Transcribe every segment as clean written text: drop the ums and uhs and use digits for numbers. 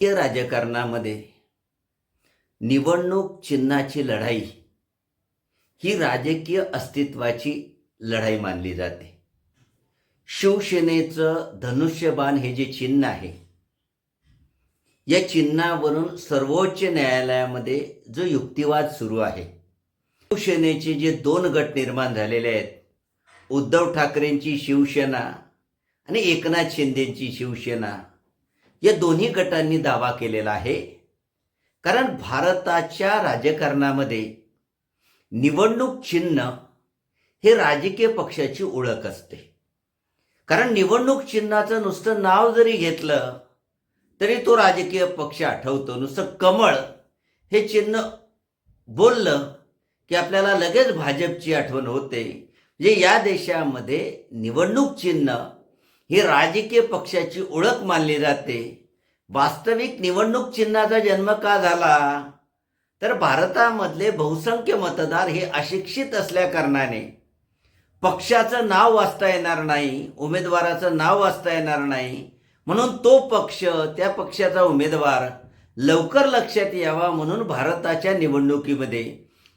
राजकीय राजकारणामध्ये निवडणूक चिन्हाची लढाई ही राजकीय अस्तित्वाची लढाई मानली जाते. शिवसेनेचं धनुष्यबाण हे जे चिन्ह आहे, या चिन्हावरून सर्वोच्च न्यायालयामध्ये जो युक्तिवाद सुरू आहे, शिवसेनेचे जे दोन गट निर्माण झालेले आहेत, उद्धव ठाकरेंची शिवसेना आणि एकनाथ शिंदेची शिवसेना, या दोन्ही गटांनी दावा केलेला आहे. कारण भारताच्या राजकारणामध्ये निवडणूक चिन्ह हे राजकीय पक्षाची ओळख असते. कारण निवडणूक चिन्हाचं नुसतं नाव जरी घेतलं तरी तो राजकीय पक्ष आठवतो. नुसतं कमळ हे चिन्ह बोललं की आपल्याला लगेच भाजपची आठवण होते. म्हणजे या देशामध्ये निवडणूक चिन्ह ही राजकीय पक्षाची ओळख मानली जाते. वास्तविक निवडणूक चिन्हाचा जन्म का झाला तर भारतामधले बहुसंख्य मतदार हे अशिक्षित असल्या कारणाने पक्षाचं नाव वाचता येणार नाही, उमेदवाराचं नाव वाचता येणार नाही, म्हणून तो पक्ष, त्या पक्षाचा उमेदवार लवकर लक्षात यावा म्हणून भारताच्या निवडणुकीमध्ये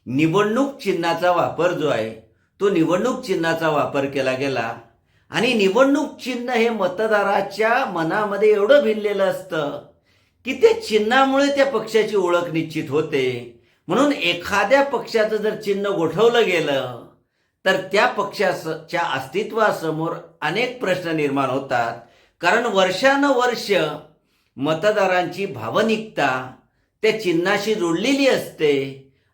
निवडणूक चिन्हाचा वापर जो आहे तो निवडणूक चिन्हाचा वापर केला गेला. आणि निवडणूक चिन्ह हे मतदाराच्या मनामध्ये एवढं भिनलेलं असतं की ते चिन्हामुळे त्या पक्षाची ओळख निश्चित होते. म्हणून एखाद्या पक्षाचं जर चिन्ह गोठवलं गेलं तर त्या पक्षाच्या अस्तित्वासमोर अनेक प्रश्न निर्माण होतात. कारण वर्षानुवर्ष मतदारांची भावनिकता त्या चिन्हाशी जोडलेली असते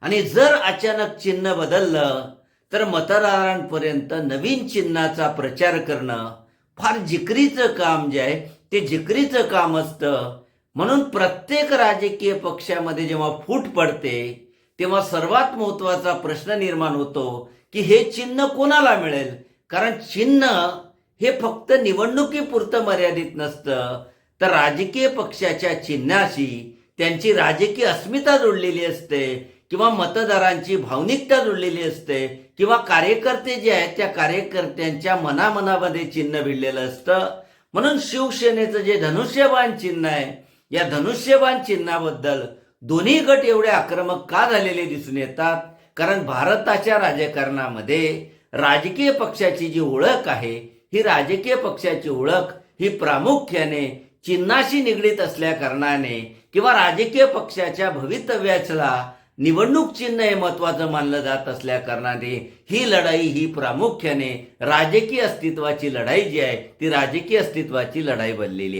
आणि जर अचानक चिन्ह बदललं तर मतदारांपर्यंत नवीन चिन्हाचा प्रचार करणं फार जिकरीचं काम जे आहे ते जिकरीचं काम असतं. म्हणून प्रत्येक राजकीय पक्षामध्ये जेव्हा फूट पडते तेव्हा सर्वात महत्त्वाचा प्रश्न निर्माण होतो की हे चिन्ह कोणाला मिळेल. कारण चिन्ह हे फक्त निवडणुकीपुरतं मर्यादित नसतं, तर राजकीय पक्षाच्या चिन्हाशी त्यांची राजकीय अस्मिता जोडलेली असते किंवा मतदारांची भावनिकता जोडलेली असते किंवा कार्यकर्ते जे आहेत त्या कार्यकर्त्यांच्या मनामध्ये चिन्ह भिडलेलं असतं. म्हणून शिवसेनेचं जे धनुष्यबाण चिन्ह आहे, या धनुष्यबाण चिन्हाबद्दल दोन्ही गट एवढे आक्रमक का झालेले दिसून येतात. कारण भारताच्या राजकारणामध्ये राजकीय पक्षाची जी ओळख आहे, ही राजकीय पक्षाची ओळख ही प्रामुख्याने चिन्हाशी निगडीत असल्या कारणाने किंवा राजकीय पक्षाच्या भवितव्याला निवडणूक चिन्ह हे महत्त्वाचं मानलं जात असल्या कारणाने ही लढाई ही प्रामुख्याने राजकीय अस्तित्वाची लढाई जी आहे ती राजकीय अस्तित्वाची लढाई बनलेली आहे.